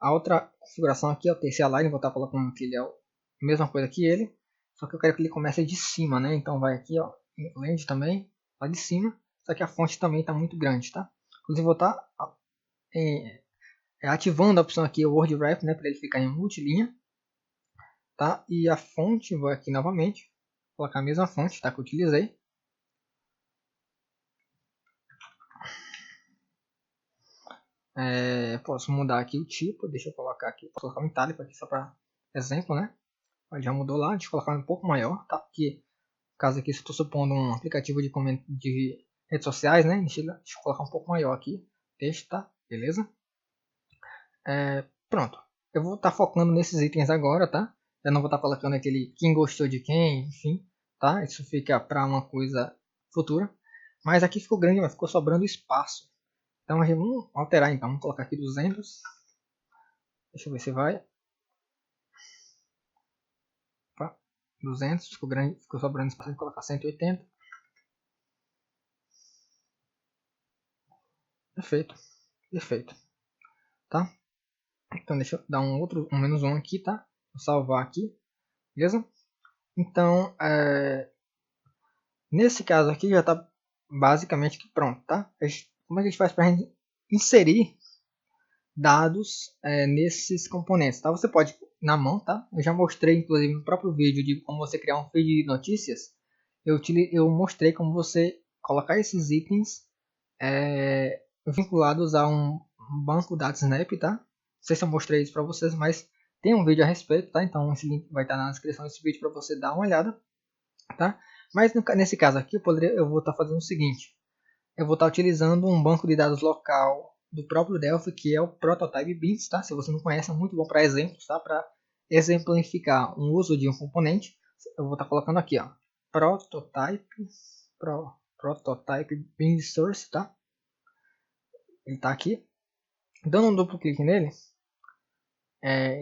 A outra configuração aqui é o terceiro align, vou estar colocando que ele é a mesma coisa que ele, só que eu quero que ele comece de cima, né? Então vai aqui, ó, land também, lá de cima, só que a fonte também está muito grande, tá? Inclusive vou estar ativando a opção aqui, o word wrap, né, para ele ficar em multilinha, tá? E a fonte, vou aqui novamente, colocar a mesma fonte, tá, que eu utilizei. Posso mudar aqui o tipo, deixa eu colocar aqui, posso colocar um itálico aqui só para exemplo, né? Já mudou lá, deixa eu colocar um pouco maior, tá? Porque, no caso aqui, se eu estou supondo um aplicativo de redes sociais, né? Deixa eu colocar um pouco maior aqui, texto, tá? Beleza? Pronto. Eu vou estar focando nesses itens agora, tá? Eu não vou estar colocando aquele quem gostou de quem, enfim, tá? Isso fica para uma coisa futura. Mas aqui ficou grande, mas ficou sobrando espaço. Então vamos alterar então, vamos colocar aqui 200. Deixa eu ver se vai. Opa, 200, ficou grande, ficou sobrando espaço, vou colocar 180. Perfeito, perfeito, tá? Então deixa eu dar um menos um aqui, tá? Vou salvar aqui, beleza? Então, nesse caso aqui já está basicamente pronto, tá? Como é que a gente faz para inserir dados nesses componentes, tá? Você pode na mão, tá? Eu já mostrei, inclusive, no próprio vídeo de como você criar um feed de notícias. Eu mostrei como você colocar esses itens vinculados a um banco DataSnap, tá? Não sei se eu mostrei isso para vocês, mas tem um vídeo a respeito, tá? Então esse link vai estar na descrição desse vídeo para você dar uma olhada, tá? Mas nesse caso aqui eu vou estar fazendo o seguinte: eu vou estar utilizando um banco de dados local do próprio Delphi, que é o Prototype Beans, tá? Se você não conhece, é muito bom para exemplos, tá? Para exemplificar um uso de um componente, eu vou estar colocando aqui, ó, Prototype Beans Source, tá? Ele está aqui. Dando um duplo clique nele,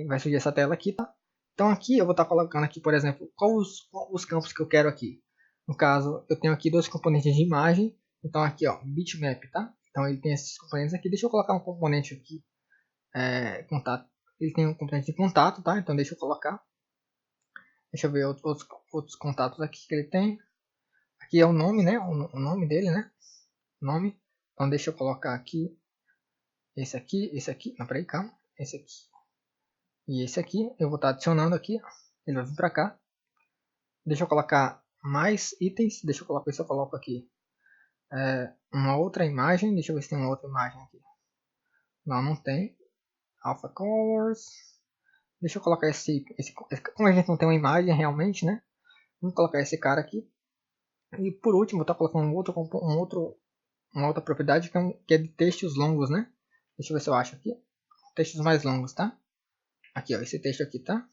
vai surgir essa tela aqui, tá? Então aqui eu vou estar colocando aqui, por exemplo, quais os campos que eu quero aqui. No caso, eu tenho aqui dois componentes de imagem. Então aqui, ó, bitmap, tá? Então ele tem esses componentes aqui. Deixa eu colocar um componente aqui, contato. Ele tem um componente de contato, tá? Então deixa eu colocar. Deixa eu ver outros contatos aqui que ele tem. Aqui é o nome, né? O nome dele, né? Nome. Então deixa eu colocar aqui esse aqui. Não, peraí, calma. Esse aqui. E esse aqui, eu vou estar adicionando aqui. Ele vai vir para cá. Deixa eu colocar mais itens. Deixa eu colocar, se eu coloco aqui uma outra imagem. Deixa eu ver se tem uma outra imagem aqui. Não, não tem. Alpha Colors. Deixa eu colocar esse. Como a gente não tem uma imagem realmente, né? Vamos colocar esse cara aqui. E por último, eu estou colocando uma outra propriedade que é de textos longos, né? Deixa eu ver se eu acho aqui. Textos mais longos, tá? Aqui, ó, esse texto aqui, tá?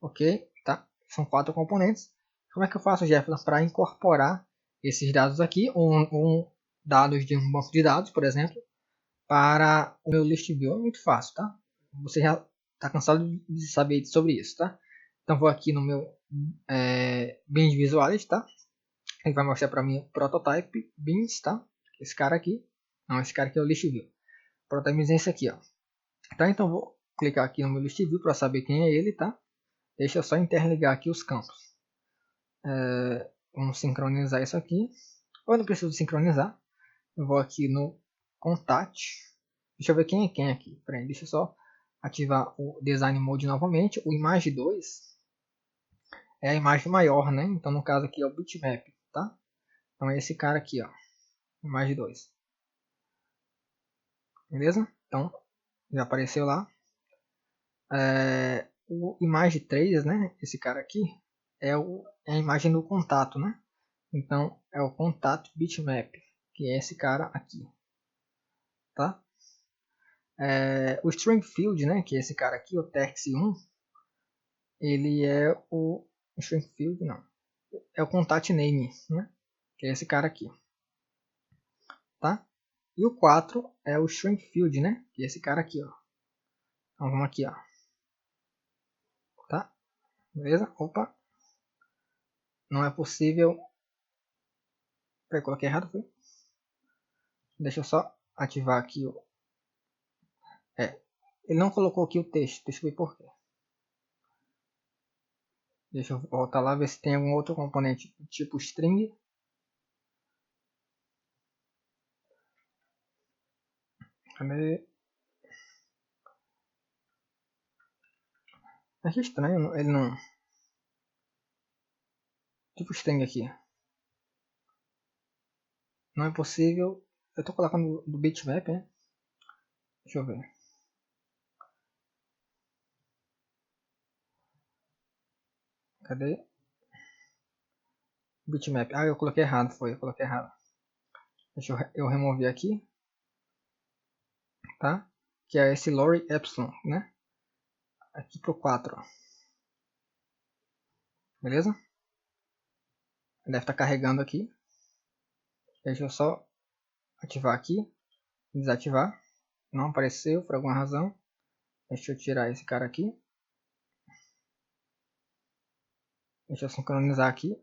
Ok, tá? São 4 componentes. Como é que eu faço, Jefferson, para incorporar esses dados aqui, ou dados de um banco de dados, por exemplo, para o meu list view? É muito fácil, tá? Você já está cansado de saber sobre isso, tá? Então vou aqui no meu Beans Visualist, tá? Ele vai mostrar para mim o Prototype Beans, tá? Esse cara aqui. Não, esse cara aqui é o List View. Prototype Beans é esse aqui, ó. Tá? Então vou clicar aqui no meu List View para saber quem é ele, tá? Deixa eu só interligar aqui os campos. Vamos sincronizar isso aqui. Eu não preciso sincronizar. Eu vou aqui no Contact. Deixa eu ver quem é quem aqui. Peraí, deixa eu só ativar o Design Mode novamente. O Image 2 é a imagem maior, né? Então no caso aqui é o Bitmap, tá? Então é esse cara aqui, ó. Image 2. Beleza? Então já apareceu lá. O Image 3, né? Esse cara aqui é a imagem do contato, né? Então é o contato bitmap, que é esse cara aqui, tá? O string field, né? Que é esse cara aqui, o tex1, ele é o string field, não, é o contact name, né? Que é esse cara aqui, tá? E o 4 é o string field, né? Que é esse cara aqui, ó. Então vamos aqui, ó. Tá? Beleza? Opa. Não é possível. Peraí, coloquei errado, foi? Deixa eu só ativar aqui o... Ele não colocou aqui o texto. Deixa eu ver por quê. Deixa eu voltar lá, ver se tem algum outro componente tipo string. Cadê? Achei estranho, ele não... Tipo string aqui. Não é possível. Eu tô colocando do bitmap, né? Deixa eu ver. Cadê? Bitmap. Ah, eu coloquei errado, foi. Eu coloquei errado. Deixa eu remover aqui. Tá? Que é esse lorry epsilon, né? Aqui pro 4. Beleza? Ele deve estar carregando aqui. Deixa eu só ativar aqui. Desativar. Não apareceu por alguma razão. Deixa eu tirar esse cara aqui. Deixa eu sincronizar aqui.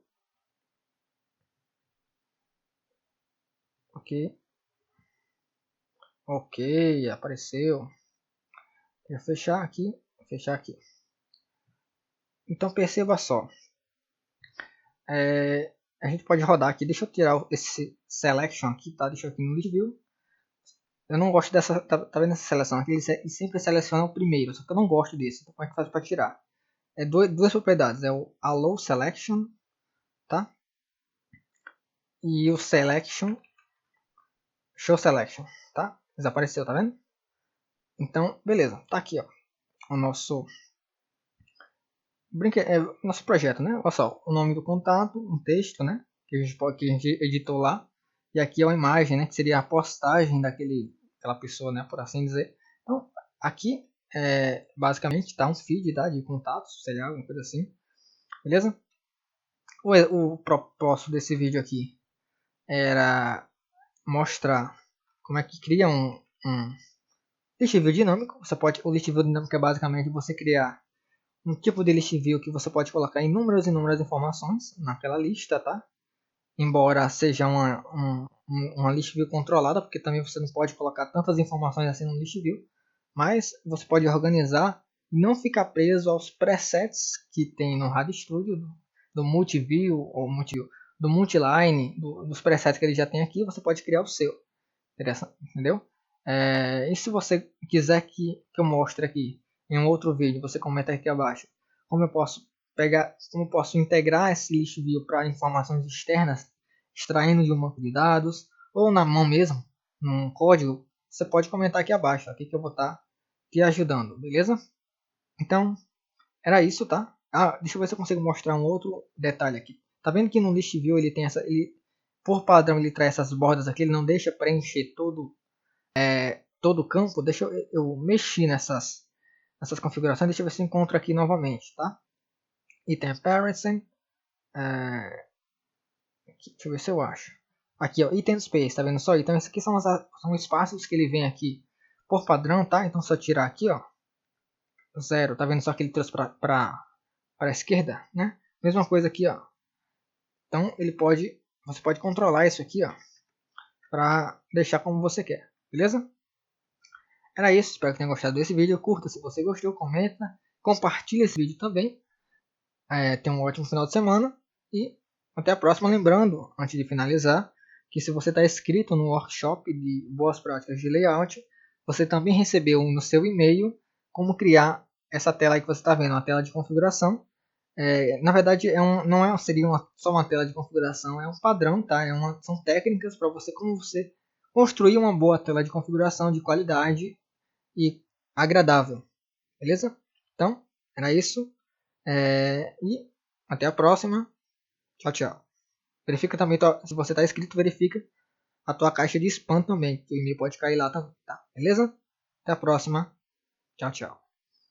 Ok. Ok, apareceu. Deixa eu fechar aqui. Fechar aqui. Então perceba só. A gente pode rodar aqui. Deixa eu tirar esse selection aqui, tá? Deixa eu aqui no list view. Eu não gosto dessa. Tá vendo essa seleção aqui? Ele sempre seleciona o primeiro. Só que eu não gosto desse. Então como é que faz para tirar? Duas propriedades. É o allow selection, tá? E o selection. Show selection, tá? Desapareceu, tá vendo? Então, beleza. Tá aqui, ó. O nosso nosso projeto, né? Olha só, o nome do contato, um texto, né? Que a gente editou lá. E aqui é uma imagem, né? Que seria a postagem daquela pessoa, né? Por assim dizer. Então, aqui, basicamente, está um feed, tá? De contatos, sei lá, alguma coisa assim. Beleza? O propósito desse vídeo aqui era mostrar como é que cria um list view dinâmico. O list view dinâmico é basicamente você criar um tipo de list view que você pode colocar inúmeras informações naquela lista, tá? Embora seja uma list view controlada, porque também você não pode colocar tantas informações assim no list view, mas você pode organizar e não ficar preso aos presets que tem no RAD Studio, do Multiview ou do Multiline, dos presets que ele já tem aqui, você pode criar o seu. Entendeu? E se você quiser que eu mostre aqui em um outro vídeo, você comenta aqui abaixo como eu posso integrar esse list view para informações externas, extraindo de um banco de dados ou na mão mesmo, num código. Você pode comentar aqui abaixo, aqui que eu vou estar te ajudando, beleza? Então era isso, tá? Ah, deixa eu ver se eu consigo mostrar um outro detalhe aqui. Tá vendo que no List View ele tem essa... por padrão ele traz essas bordas aqui, ele não deixa preencher todo o campo. Deixa eu mexer nessas configurações, deixa eu ver se eu encontro aqui novamente, tá? Item Appearance, deixa eu ver se eu acho. Aqui, ó, Item Space, tá vendo só? Então esses aqui são espaços que ele vem aqui por padrão, tá? Então se eu tirar aqui, ó, 0, tá vendo só que ele trouxe para a esquerda, né? Mesma coisa aqui, ó. Então você pode controlar isso aqui, ó, para deixar como você quer, beleza? Era isso, espero que tenham gostado desse vídeo. Curta se você gostou, comenta, compartilha esse vídeo também. Tenha um ótimo final de semana e até a próxima. Lembrando, antes de finalizar, que se você está inscrito no workshop de boas práticas de layout, você também recebeu no seu e-mail como criar essa tela aí que você está vendo, uma tela de configuração. Na verdade, seria só uma tela de configuração, é um padrão, tá? São técnicas para como você construir uma boa tela de configuração de qualidade e agradável, beleza? Então, era isso. E até a próxima. Tchau, tchau. Verifica também, se você está inscrito, verifica a tua caixa de spam também, que o e-mail pode cair lá também, tá? Beleza? Até a próxima. Tchau, tchau.